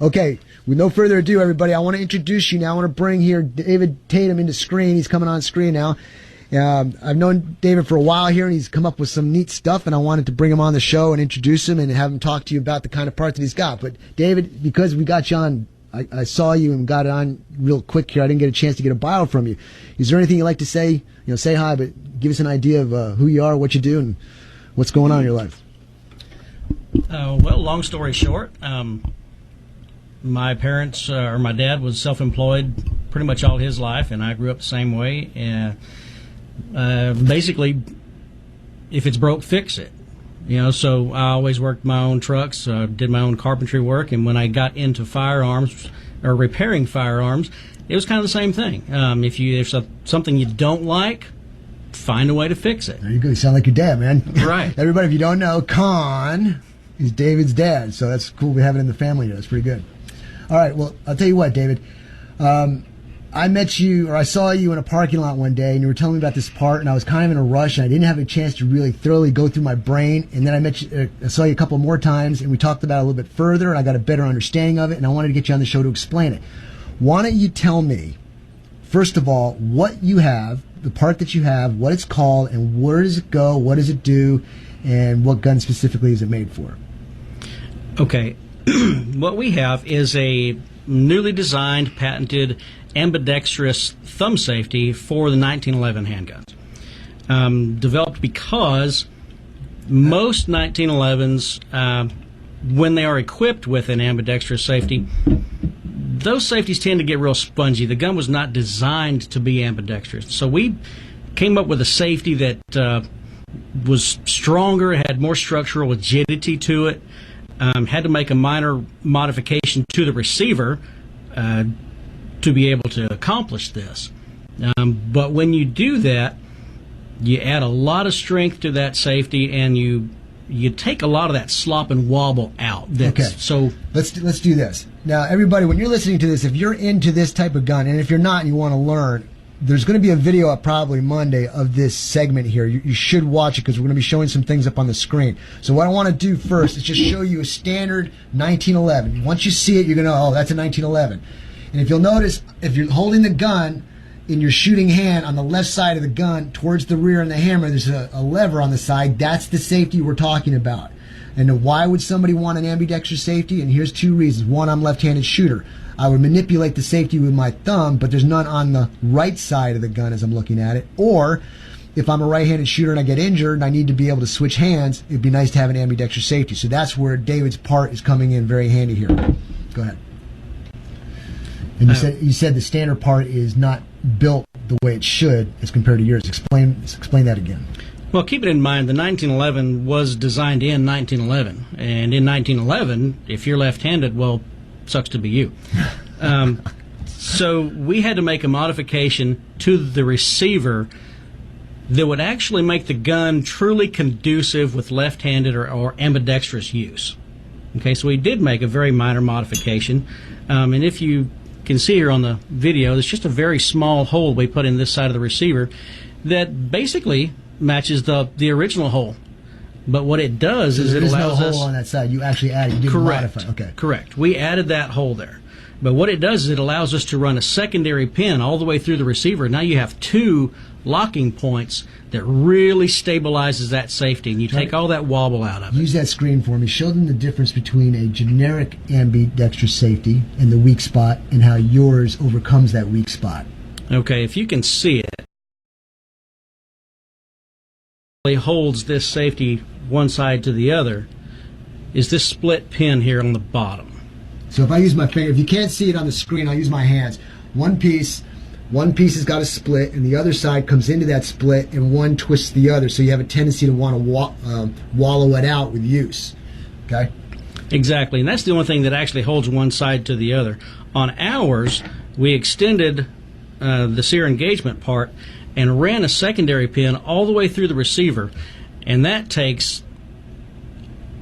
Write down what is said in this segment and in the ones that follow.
Okay, with no further ado, everybody, I want to introduce you now. I want to bring here David Tatum into screen. He's coming on screen now. I've known David for a while here, and he's come up with some neat stuff, and I wanted to bring him on the show and introduce him and have him talk to you about the kind of part that he's got. But, David, because we got you on, I saw you and got it on real quick here. I didn't get a chance to get a bio from you. Is there anything you'd like to say? Say hi, but give us an idea of who you are, what you do, and what's going on in your life. Well, long story short, my parents, or my dad was self-employed pretty much all his life, and I grew up the same way. Basically, if it's broke, fix it. So I always worked my own trucks, did my own carpentry work, and when I got into firearms or repairing firearms, it was kind of the same thing. If something you don't like, find a way to fix it. There you go. You sound like your dad, man. Right. Everybody, if you don't know, Con is David's dad, so that's cool. We have it in the family here. That's pretty good. All right. Well, I'll tell you what, David. I met you, or I saw you in a parking lot one day, and you were telling me about this part, and I was kind of in a rush, and I didn't have a chance to really thoroughly go through my brain. And then I saw you a couple more times, and we talked about it a little bit further, and I got a better understanding of it, and I wanted to get you on the show to explain it. Why don't you tell me, first of all, what you have, the part that you have, what it's called, and where does it go, what does it do, and what gun specifically is it made for? Okay. What we have is a newly designed, patented, ambidextrous thumb safety for the 1911 handguns. Developed because most 1911s, when they are equipped with an ambidextrous safety, those safeties tend to get real spongy. The gun was not designed to be ambidextrous. So we came up with a safety that was stronger, had more structural rigidity to it, had to make a minor modification to the receiver to be able to accomplish this. But when you do that, you add a lot of strength to that safety, and you take a lot of that slop and wobble out. Okay. So let's do this. Now, everybody, when you're listening to this, if you're into this type of gun, and if you're not and you want to learn, there's going to be a video up probably Monday of this segment here. You should watch it because we're going to be showing some things up on the screen. So what I want to do first is just show you a standard 1911. Once you see it, you're going to know, oh, that's a 1911. And if you'll notice, if you're holding the gun in your shooting hand on the left side of the gun towards the rear and the hammer, there's a lever on the side. That's the safety we're talking about. And why would somebody want an ambidextrous safety? And here's two reasons. One, I'm left-handed shooter. I would manipulate the safety with my thumb, but there's none on the right side of the gun as I'm looking at it. Or if I'm a right-handed shooter and I get injured and I need to be able to switch hands, it'd be nice to have an ambidextrous safety. So that's where David's part is coming in very handy here. Go ahead. And you said the standard part is not built the way it should as compared to yours. Explain that again. Well, keep it in mind, the 1911 was designed in 1911. And in 1911, if you're left-handed, well, sucks to be you. So we had to make a modification to the receiver that would actually make the gun truly conducive with left-handed or ambidextrous use. Okay, so we did make a very minor modification. And if you can see here on the video, there's just a very small hole we put in this side of the receiver that basically matches the original hole. But what it does is it allows us... There's no hole on that side. You actually added, you didn't modify. Okay. Correct. We added that hole there. But what it does is it allows us to run a secondary pin all the way through the receiver. Now you have two locking points that really stabilizes that safety, and you take all that wobble out of it. Use that screen for me. Show them the difference between a generic ambidextrous safety and the weak spot, and how yours overcomes that weak spot. Okay, if you can see it, it holds this safety one side to the other, is this split pin here on the bottom. So if I use my finger, if you can't see it on the screen, I'll use my hands. One piece has got a split, and the other side comes into that split, and one twists the other, so you have a tendency to want to wallow it out with use. Okay? Exactly, and that's the only thing that actually holds one side to the other. On ours, we extended the sear engagement part and ran a secondary pin all the way through the receiver, and that takes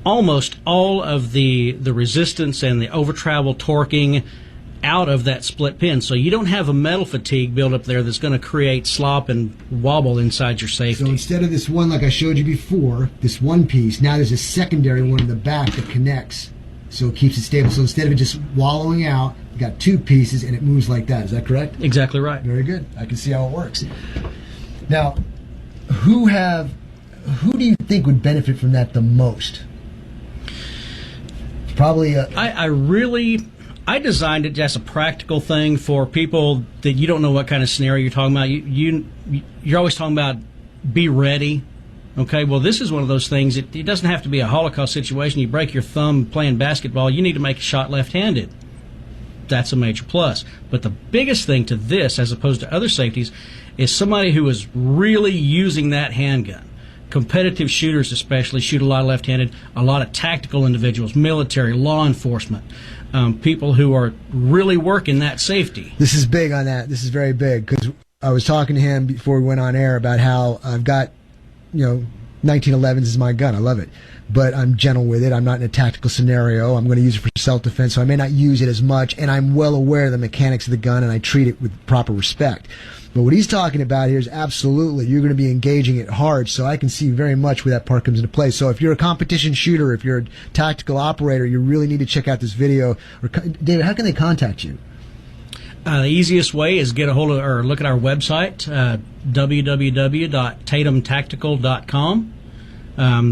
almost all of the resistance and the over-travel torquing out of that split pin. So you don't have a metal fatigue build up there that's going to create slop and wobble inside your safety. So instead of this one like I showed you before, this one piece, now there's a secondary one in the back that connects So it keeps it stable. So instead of it just wallowing out, you got two pieces and it moves like that. Is that correct? Exactly right. Very good. I can see how it works. Now, who do you think would benefit from that the most? Probably. I designed it as a practical thing for people that you don't know what kind of scenario you're talking about. You're always talking about be ready. Okay, well, this is one of those things. It doesn't have to be a Holocaust situation. You break your thumb playing basketball, you need to make a shot left-handed. That's a major plus. But the biggest thing to this, as opposed to other safeties, is somebody who is really using that handgun. Competitive shooters especially shoot a lot left-handed. A lot of tactical individuals, military, law enforcement, people who are really working that safety. This is big on that. This is very big because I was talking to him before we went on air about how I've got, 1911s is my gun. I love it. But I'm gentle with it. I'm not in a tactical scenario. I'm going to use it for self-defense, so I may not use it as much, and I'm well aware of the mechanics of the gun, and I treat it with proper respect. But what he's talking about here is absolutely you're going to be engaging it hard, so I can see very much where that part comes into play. So if you're a competition shooter, if you're a tactical operator, you really need to check out this video. David, how can they contact you? The easiest way is get a hold of or look at our website, www.tatumtactical.com.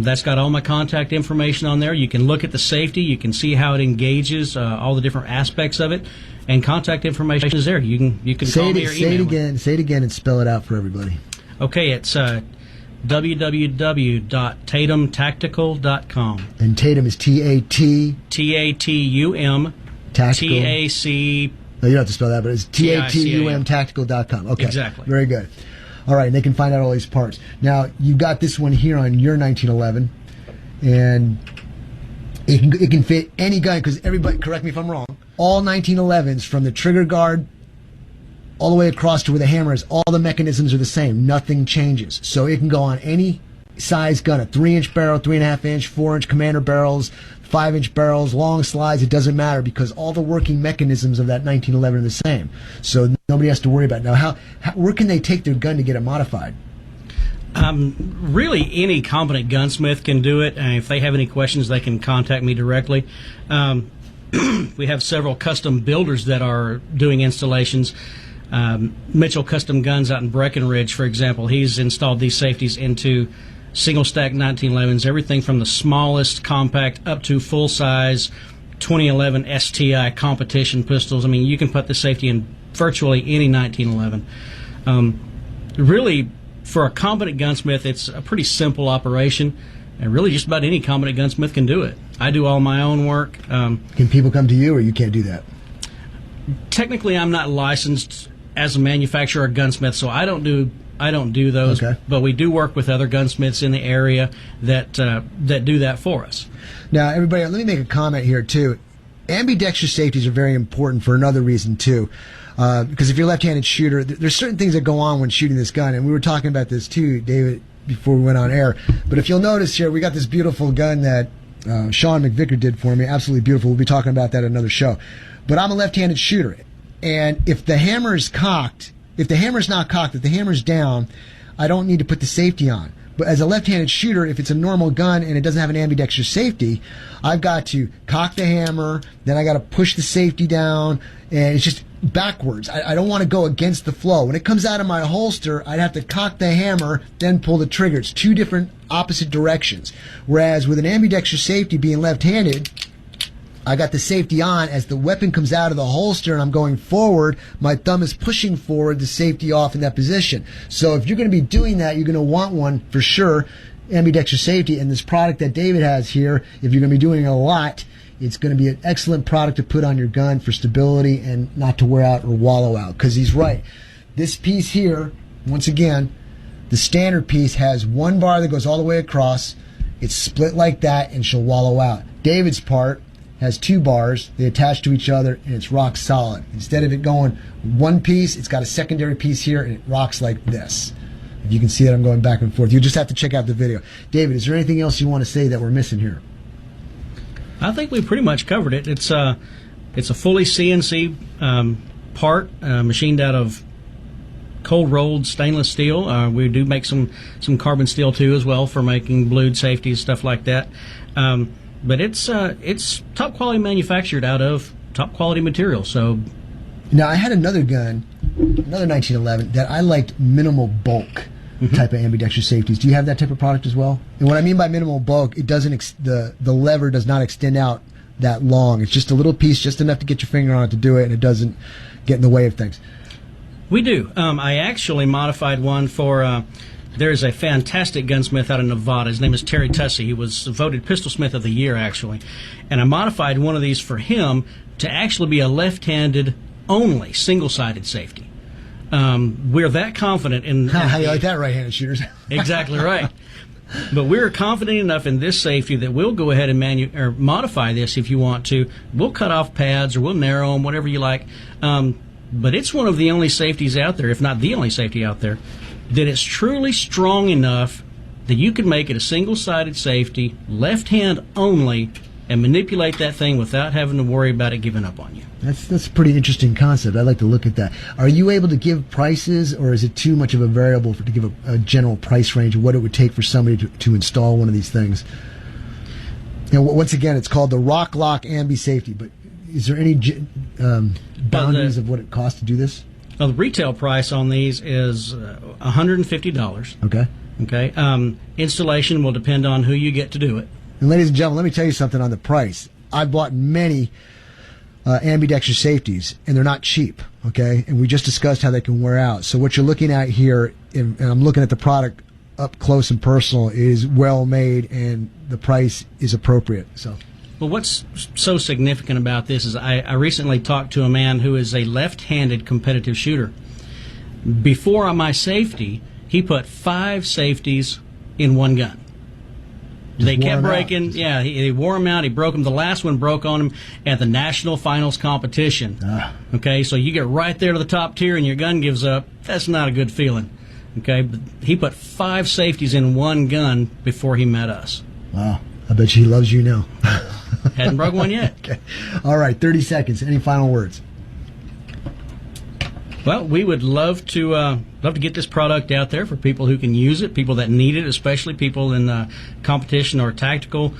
That's got all my contact information on there. You can look at the safety. You can see how it engages, all the different aspects of it, and contact information is there. You can call me or email me. Say it again and spell it out for everybody. Okay, it's www.tatumtactical.com. And Tatum is T-A-T... T-A-T-U-M... Tactical... T-A-C... No, you don't have to spell that, but it's Tatum tactical.com. Okay. Exactly. Very good. All right, and they can find out all these parts. Now, you've got this one here on your 1911, and it can fit any gun, because everybody, correct me if I'm wrong, all 1911s from the trigger guard all the way across to where the hammer is, all the mechanisms are the same. Nothing changes. So it can go on any size gun, a 3-inch barrel, 3.5-inch, 4-inch commander barrels, 5-inch barrels, long slides, it doesn't matter because all the working mechanisms of that 1911 are the same. So nobody has to worry about it. Now, how where can they take their gun to get it modified? Really, any competent gunsmith can do it. And if they have any questions, they can contact me directly. We have several custom builders that are doing installations. Mitchell Custom Guns out in Breckenridge, for example, he's installed these safeties into single-stack 1911s, everything from the smallest compact up to full-size 2011 STI competition pistols. I mean, you can put the safety in virtually any 1911. Really, for a competent gunsmith, it's a pretty simple operation, and really just about any competent gunsmith can do it. I do all my own work. Can people come to you, or you can't do that? Technically, I'm not licensed as a manufacturer or gunsmith, so I don't do those. Okay. But we do work with other gunsmiths in the area that do that for us. Now, everybody, let me make a comment here too. Ambidextrous safeties are very important for another reason too, because if you're a left-handed shooter, there's certain things that go on when shooting this gun, and we were talking about this too, David, before we went on air. But if you'll notice here, we got this beautiful gun that Sean McVicker did for me, absolutely beautiful. We'll be talking about that at another show. But I'm a left-handed shooter, and if the hammer is cocked. If the hammer's not cocked, if the hammer's down, I don't need to put the safety on. But as a left-handed shooter, if it's a normal gun and it doesn't have an ambidextrous safety, I've got to cock the hammer, then I got to push the safety down, and it's just backwards. I don't want to go against the flow. When it comes out of my holster, I'd have to cock the hammer, then pull the trigger. It's two different opposite directions. Whereas with an ambidextrous safety being left-handed, I got the safety on. As the weapon comes out of the holster and I'm going forward, my thumb is pushing forward, the safety off in that position. So if you're going to be doing that, you're going to want one for sure, ambidextrous safety. And this product that David has here, if you're going to be doing a lot, it's going to be an excellent product to put on your gun for stability and not to wear out or wallow out. Because he's right. This piece here, once again, the standard piece has one bar that goes all the way across. It's split like that and she'll wallow out. David's part has two bars, they attach to each other, and it's rock solid. Instead of it going one piece, it's got a secondary piece here, and it rocks like this. If you can see that I'm going back and forth. You just have to check out the video. David, is there anything else you want to say that we're missing here? I think we pretty much covered it. It's a fully CNC part, machined out of cold-rolled stainless steel. We do make some carbon steel, too, as well, for making blued safeties, stuff like that. but it's top quality manufactured out of top quality material. So now I had another gun, another 1911 that I liked minimal bulk type of ambidextrous safeties. Do you have that type of product as well? And what I mean by minimal bulk, it doesn't the lever does not extend out that long. It's just a little piece, just enough to get your finger on it to do it, and it doesn't get in the way of things. We do. I actually modified one for. There's a fantastic gunsmith out of Nevada. His name is Terry Tussey. He was voted Pistol Smith of the Year, actually. And I modified one of these for him to actually be a left-handed only single-sided safety. We're that confident in. How you like that, right-handed shooters? Exactly right. But we're confident enough in this safety that we'll go ahead and modify this if you want to. We'll cut off pads or we'll narrow them, whatever you like. But it's one of the only safeties out there, if not the only safety out there, that it's truly strong enough that you can make it a single-sided safety, left hand only, and manipulate that thing without having to worry about it giving up on you. That's a pretty interesting concept. I'd like to look at that. Are you able to give prices, or is it too much of a variable to give a general price range of what it would take for somebody to install one of these things? You know, once again, it's called the Rock Lock Ambi Safety, but is there any boundaries of what it costs to do this? Well, the retail price on these is $150. Okay. Okay. Installation will depend on who you get to do it. And ladies and gentlemen, let me tell you something on the price. I've bought many ambidextrous safeties, and they're not cheap, okay? And we just discussed how they can wear out. So what you're looking at here, and I'm looking at the product up close and personal, is well made, and the price is appropriate. So, well, what's so significant about this is I recently talked to a man who is a left-handed competitive shooter. Before my safety, he put 5 safeties in one gun. They kept breaking. Yeah, he wore them out. He broke them. The last one broke on him at the national finals competition. Okay, so you get right there to the top tier and your gun gives up. That's not a good feeling. Okay, but he put 5 safeties in one gun before he met us. Wow, I bet you he loves you now. Hadn't broke one yet. Okay. All right, 30 seconds. Any final words? Well, we would love to get this product out there for people who can use it, people that need it, especially people in competition or tactical.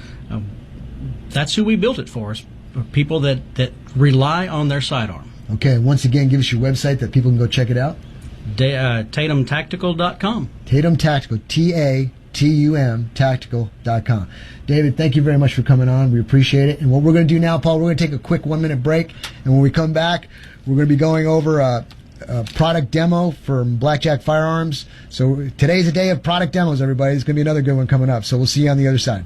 That's who we built it for, is people that rely on their sidearm. Okay, once again, give us your website that people can go check it out. TatumTactical.com. Tatum Tactical, TATUM Tactical.com. David, thank you very much for coming on. We appreciate it. And what we're going to do now, Paul, we're going to take a quick 1-minute break. And when we come back, we're going to be going over a product demo from Blackjack Firearms. So today's a day of product demos, everybody. There's going to be another good one coming up. So we'll see you on the other side.